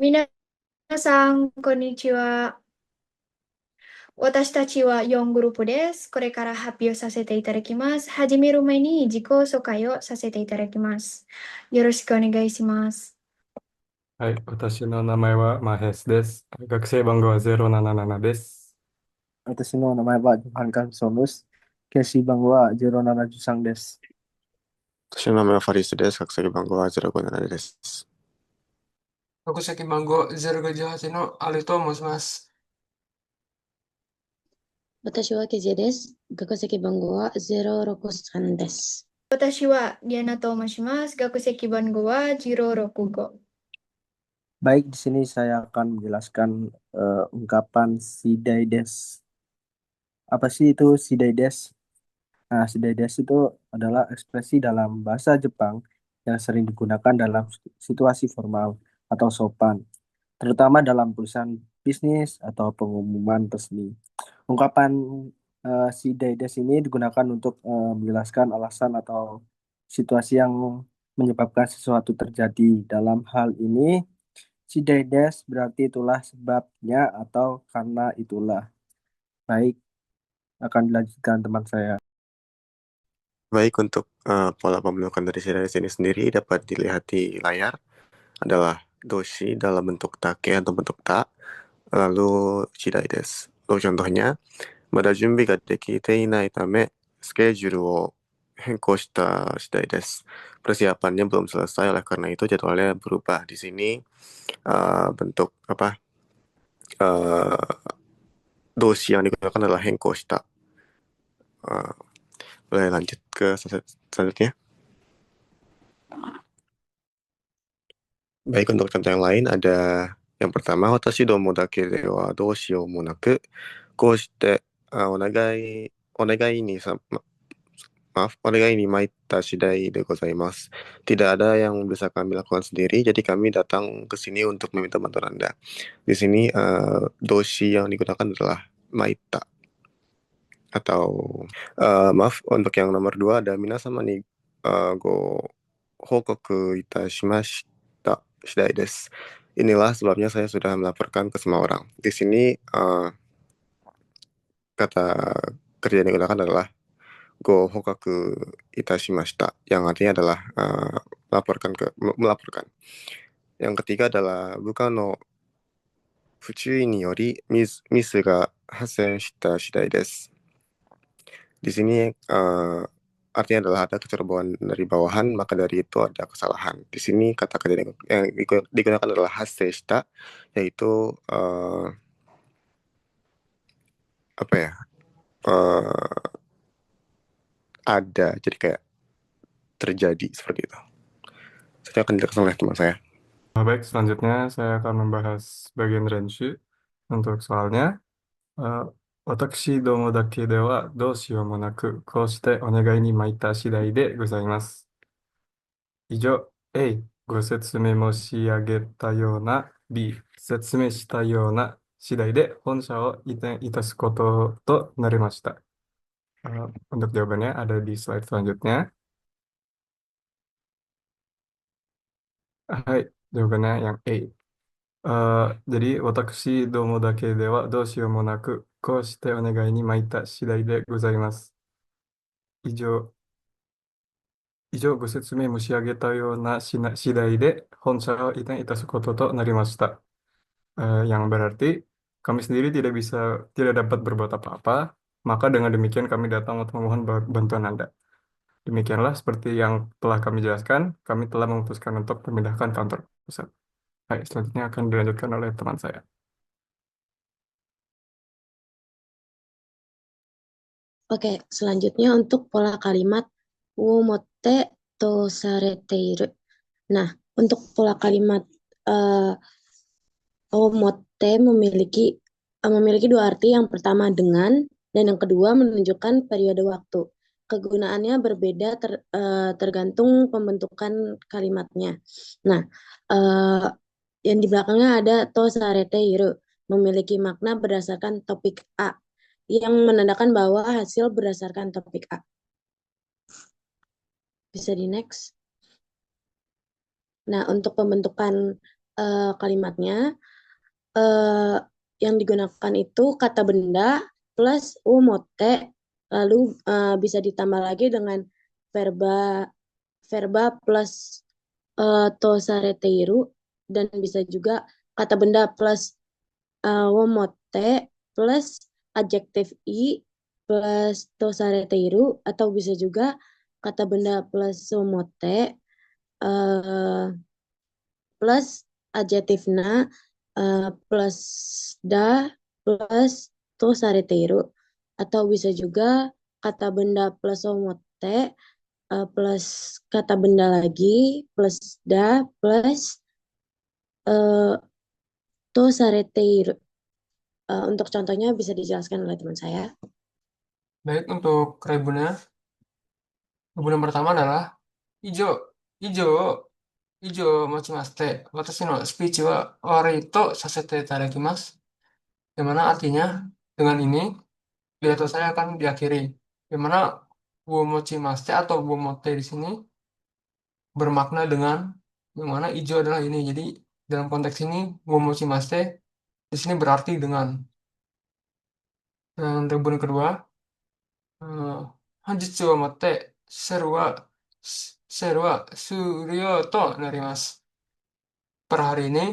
皆さん、こんにちは。私たちは4グループです。これから発表させていただきます。始める前に自己紹介をさせていただきます。よろしくお願いします。はい、私の名前はマヘスです。学生番号は077です。私の名前はジョハン・カンソヌス。ケーシー番号は0713です。私の名前はファリスです。学籍番号は057です。学籍番号058のアルと申します。私はケジェです。学籍番号は063です。私はディアナと申します。学籍番号は065。Baik, di sini saya akan menjelaskan ungkapan sidaides. Apa sih itu sidaides? Nah, sidaides itu adalah ekspresi dalam bahasa Jepang yang sering digunakan dalam situasi formal atau sopan, terutama dalam tulisan bisnis atau pengumuman resmi. Ungkapan sidaides ini digunakan untuk menjelaskan alasan atau situasi yang menyebabkan sesuatu terjadi. Dalam hal ini, sidaides berarti itulah sebabnya atau karena itulah. Baik, akan dilanjutkan teman saya. Baik, untuk pola pembentukan dari series ini sendiri dapat dilihat di layar adalah doshi dalam bentuk take atau bentuk ta, lalu shidai desu. Lalu contohnya, mada junbi ga dekite inai tame schedule wo henkou shita shidai desu. Persiapannya belum selesai, oleh karena itu jadwalnya berubah. Di sini bentuk doshi yang digunakan adalah henkou shita. Boleh lanjut ke selanjutnya. Baik, untuk contoh yang lain ada yang pertama, watashi domo dake de wa doshiyou mo naku, koshite onegai ni onegai ni maita shidai de gozaimasu. Tidak ada yang bisa kami lakukan sendiri, jadi kami datang ke sini untuk meminta bantuan Anda. Di sini doshi yang digunakan adalah maita. Atau maaf, untuk yang nomor 2 ada minasama ni go hokoku itashimashita shidai desu. Inilah sebabnya saya sudah melaporkan ke semua orang. Di sini kata kerja yang digunakan adalah go hokaku itashimashita, yang artinya adalah melaporkan. Yang ketiga adalah bukan no fuchui ni yori misu ga hasen shita shidai desu. Di sini artinya adalah ada kecerobohan dari bawahan, maka dari itu ada kesalahan. Di sini kata kerja yang digunakan adalah hase shita, yaitu apa ya? Ada, jadi kayak terjadi seperti itu. Saya akan dijelaskan oleh teman saya. Baik, selanjutnya saya akan membahas bagian renshu untuk soalnya. Watashi domo dake de wa doshiyou mo naku, koshite onegai ni maita shidai de gozaimasu. 以上 A、ご説明申し上げたような B、説明したような次第で本社を移転いたすこととなりました。Untuk jawabannya ada di slide selanjutnya. Hai, jawabannya yang A. Jadi, watakushi domo dake de wa doshiyou mo naku, kou shite onegai ni maita shidai de gozaimasu. 以上ご説明申し上げたような次第で本社を移転いたすこととなりました。Yang berarti kami sendiri tidak dapat berbuat apa-apa, maka dengan demikian kami datang untuk memohon bantuan Anda. Demikianlah seperti yang telah kami jelaskan, kami telah memutuskan untuk memindahkan kantor pusat. Baik, selanjutnya akan dilanjutkan oleh teman saya. Oke, selanjutnya untuk pola kalimat womotte to sareteiru. Nah, untuk pola kalimat womotte memiliki dua arti. Yang pertama dengan, dan yang kedua menunjukkan periode waktu. Kegunaannya berbeda tergantung pembentukan kalimatnya. Nah, yang di belakangnya ada to sareteiru, memiliki makna berdasarkan topik A, yang menandakan bahwa hasil berdasarkan topik A. Bisa di next. Nah, untuk pembentukan kalimatnya. Eh, yang digunakan itu kata benda plus umote, lalu bisa ditambah lagi dengan verba verba plus tosareteiru, dan bisa juga kata benda plus womote plus adjektif i plus tosareteiru, atau bisa juga kata benda plus womote eh, plus adjektif na plus da plus to sareteiro, atau bisa juga kata benda plus omote plus kata benda lagi plus da plus uh, to sareteiro. Untuk contohnya bisa dijelaskan oleh teman saya. Baik, untuk rebunnya, rebun yang pertama adalah ijo, ijo, ijo mochimaste. Watashi no speech wa warito sasete itadakimasu. Yang mana artinya, dengan ini, pidato saya akan diakhiri. Yang mana wo mochimaste atau wo motte di sini bermakna dengan, yang mana ijo adalah ini. Jadi, dalam konteks ini, wo mochimaste di sini berarti dengan. Dan rebun kedua, hanjitsu wa motte seru wa seru wa suryo to narimasu. Per hari ini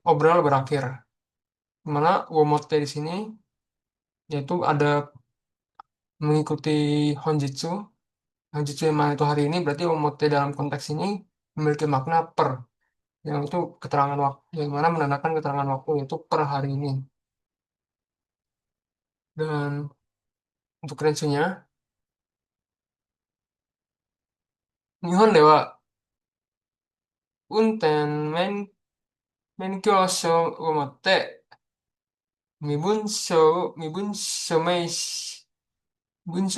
obrol berakhir. Mana womote di sini yaitu ada mengikuti honjitsu. Honjitsu yang mana itu hari ini, berarti womote dalam konteks ini memiliki makna per, yang itu keterangan waktu, yang mana menandakan keterangan waktu yaitu per hari ini. Dan untuk range-nya, Nihon de wa unten menkyou sho wo motte mibunsho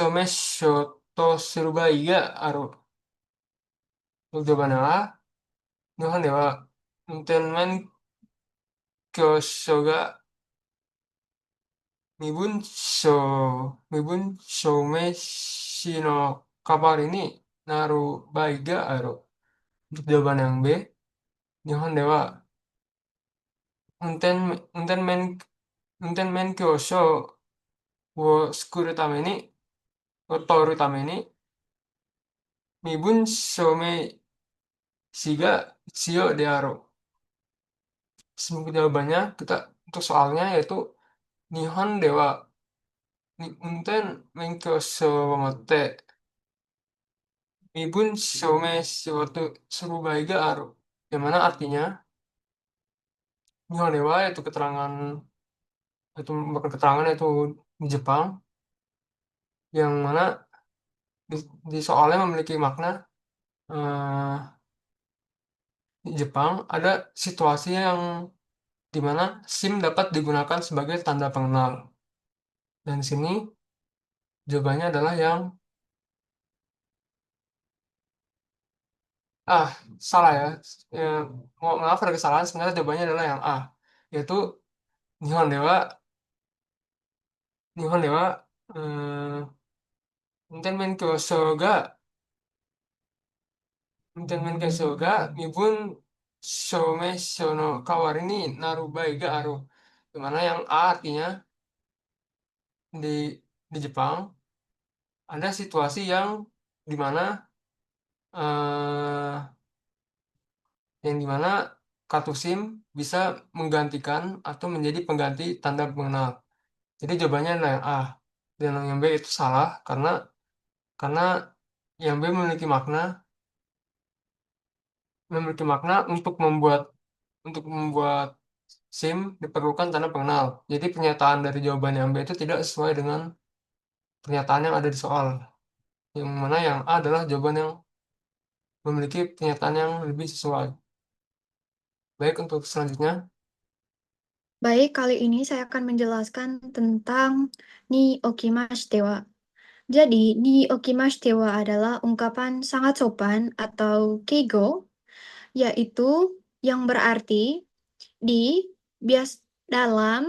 meisho to suru bai ga aru. Jawabannya adalah, Nihon de wa unten menkyou ga Mibunshou meshi no kabari ni naru bai ga aru. Untuk jawaban yang B, Nihon de wa unten unten men unten menkyou sho wo sukuru tame ni wo toru tame ni mibunshou meshi ga ichiyo de aru. Semua jawabannya kita untuk soalnya yaitu Nihon de wa unten menkyou sho wo motte Mibun shome suatu serubai ga aru. Yang mana artinya Nihon dewa itu keterangan, itu bukan keterangan, itu di Jepang, yang mana di soalnya memiliki makna eh, di Jepang ada situasi yang dimana SIM dapat digunakan sebagai tanda pengenal. Dan di sini jawabannya adalah yang salah ya. Maaf ada kesalahan, sebenarnya jawabannya adalah yang A, yaitu Nihon dewa Nihon dewa eh, Enten menkyo ga Enten menkyo ga mibun shomesho no kawari ni narubai ga aru. Dimana yang A artinya di Jepang ada situasi yang dimana eh, kartu SIM bisa menggantikan atau menjadi pengganti tanda pengenal. Jadi jawabannya adalah yang A. Dan yang B itu salah karena yang B memiliki makna untuk membuat SIM diperlukan tanda pengenal. Jadi pernyataan dari jawaban yang B itu tidak sesuai dengan pernyataan yang ada di soal. Yang mana yang A adalah jawaban yang memiliki pernyataan yang lebih sesuai. Baik, untuk selanjutnya. Baik, kali ini saya akan menjelaskan tentang ni okimashite wa. Jadi, ni okimashite wa adalah ungkapan sangat sopan atau keigo, yaitu yang berarti di dalam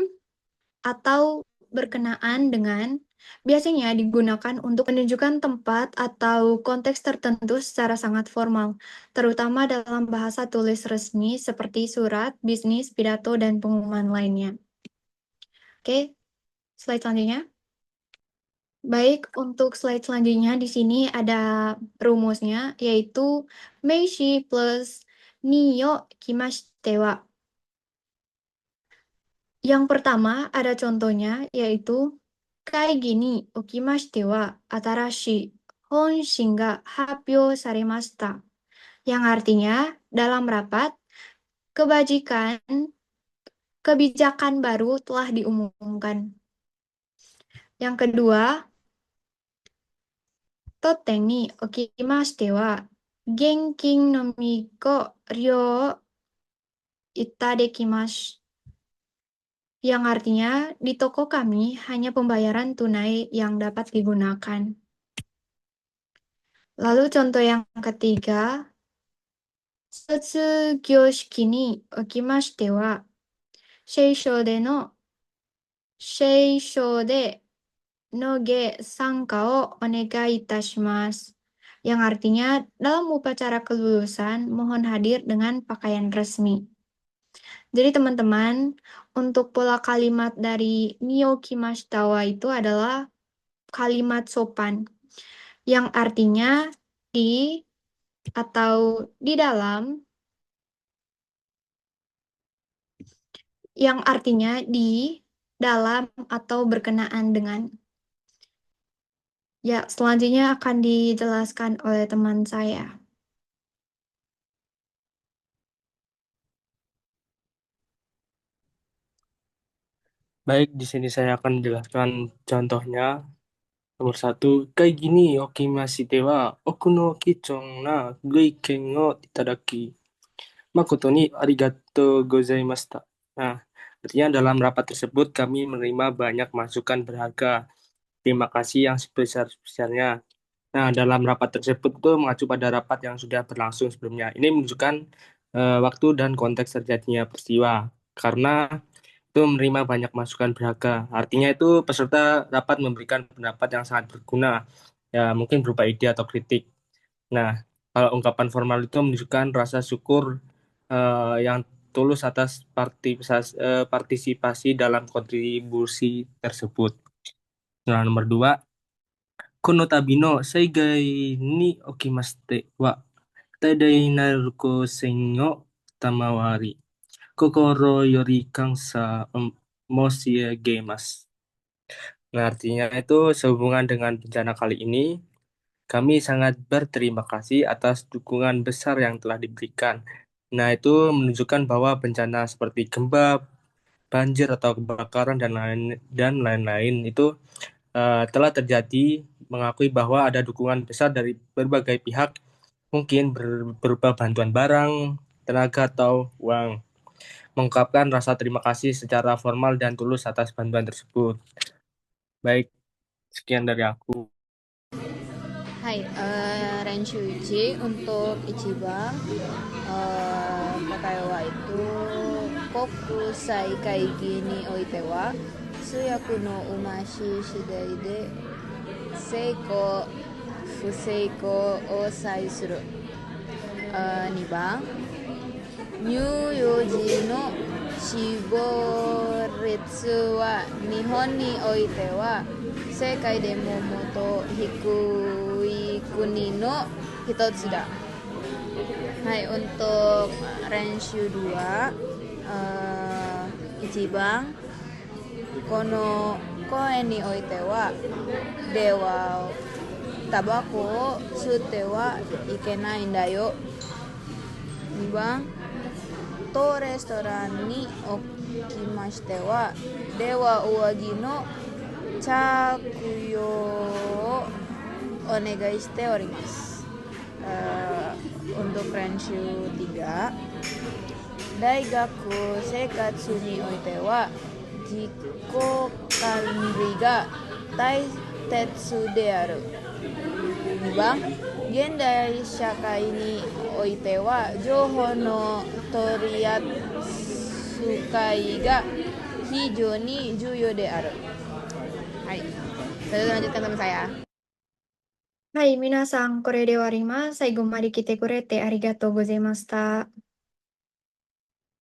atau berkenaan dengan Biasanya digunakan untuk menunjukkan tempat atau konteks tertentu secara sangat formal, terutama dalam bahasa tulis resmi seperti surat, bisnis, pidato, dan pengumuman lainnya. Oke, slide selanjutnya. Baik, untuk slide selanjutnya di sini ada rumusnya, yaitu Meishi plus Niyo Kimashite wa. Yang pertama ada contohnya, yaitu Kaigi ni okimashite wa atarashi honshin ga happyou saremashita. Yang artinya, dalam rapat, kebijakan baru telah diumumkan. Yang kedua, Totten ni okimashite wa genkin no miko ryo itadekimasu. Yang artinya, di toko kami hanya pembayaran tunai yang dapat digunakan. Lalu contoh yang ketiga, Sotsugyoshiki ni okimashite wa, seishou de no ge sanka o onegai itashimasu. Yang artinya, dalam upacara kelulusan, mohon hadir dengan pakaian resmi. Jadi teman-teman, untuk pola kalimat dari Nio Kimashita wa itu adalah kalimat sopan, yang artinya di atau di dalam, yang artinya di dalam atau berkenaan dengan. Ya, selanjutnya akan dijelaskan oleh teman saya. Baik, di sini saya akan menjelaskan contohnya. Nomor 1, kayak gini okimashite wa oku no kichon na goiken o itadaki. Makoto ni arigatou gozaimashita. Nah, artinya dalam rapat tersebut kami menerima banyak masukan berharga. Terima kasih yang sebesar-besarnya. Nah, dalam rapat tersebut itu mengacu pada rapat yang sudah berlangsung sebelumnya. Ini menunjukkan waktu dan konteks terjadinya peristiwa. Karena itu menerima banyak masukan berharga. Artinya itu peserta dapat memberikan pendapat yang sangat berguna. Ya, mungkin berupa ide atau kritik. Nah, kalau ungkapan formal itu menunjukkan rasa syukur yang tulus atas partisipasi dalam kontribusi tersebut. Nah, nomor 2, kono tabi no saigai ni okimashite wa taidai naruko sen o tamawari kokoro yori kansa moshiagemasu. Nah, artinya itu sehubungan dengan bencana kali ini, kami sangat berterima kasih atas dukungan besar yang telah diberikan. Nah, itu menunjukkan bahwa bencana seperti gempa, banjir atau kebakaran dan lain-lain itu telah terjadi, mengakui bahwa ada dukungan besar dari berbagai pihak, mungkin berupa bantuan barang, tenaga, atau uang. Mengungkapkan rasa terima kasih secara formal dan tulus atas bantuan tersebut. Baik, sekian dari aku. Hai, Renshu Ichi untuk Ichiban. Kotae wa itu kokusai kaigi ni oite wa suyaku no umashi shidai de seiko fuseiko o sai suru. 2番、乳幼児の死亡率は日本においては世界でも最も低い国の一つだ。はい、untuk Renshu 2、1番、この公園においてはではタバコを吸ってはいけないんだよ。2番、当レストランにおきましてはでは上着の着用をお願いしております。untuk Renshu 3、大学生活においては自己管理が大切である。2番、現代社会においては情報の取り扱いが非常に重要である。はい。Lalu lanjutkan sama saya. はい、皆さん、これで終わります。最後まで来てくれてありがとうございました。